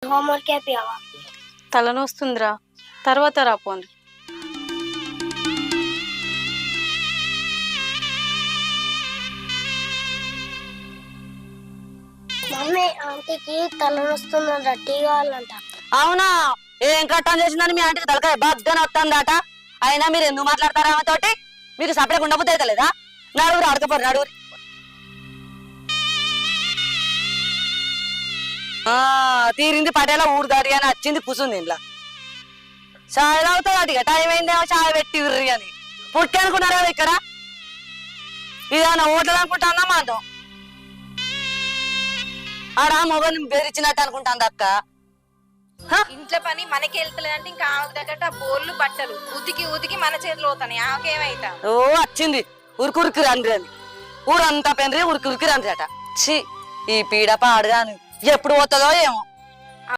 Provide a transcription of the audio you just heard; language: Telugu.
హోంవర్క్ అయిపోయావా? తలనొస్తుందిరా, తర్వాత రాపోండి. మమ్మీ ఆంటీకి తలనొస్తుందంట, టీ కావాలంట. అవునా? ఏం కట్టం చేసిందని మీ ఆంటీకి తలకాయ బద్దన వస్తుందట. అయినా మీరు ఎందుకు మాట్లాడతారా ఆమె తోటి? మీకు సపరేట్ ఉండబుద్ధి అయితే లేదా? నడువురు అడకపోరు, నడువురి. తీరింది పటేలా ఊరు దాడి అని వచ్చింది కూర్చుంది ఇంట్లో. చాయ్ తాగుతుంది అటు, టైం అయిందేమో చాయ్ పెట్టి ఉర్రి అని. పుట్టి అనుకున్నారు కదా ఇక్కడ, ఇదేమన్నా హోటల్ అనుకుంటానా మాత్రం. ఆడ మొగని బెదిరించినట్టు అనుకుంటాంది అక్క. ఇంట్లో పని మనకి వెళ్తలేదంటే ఇంకా ఆమెకు తగ్గట్టు ఆ బోర్లు బట్టలు ఉతికి ఉతికి మన చేతిలో అవుతాయి. ఆమెకేమైతా ఓ వచ్చింది ఉరుకురికి రండి అని. ఊరంతా పెండ్రి ఉరుకురికి రండి అట. ఛీ, ఈ పీడ పాడుగాను ఎప్పుడు పోతుందో ఏమో.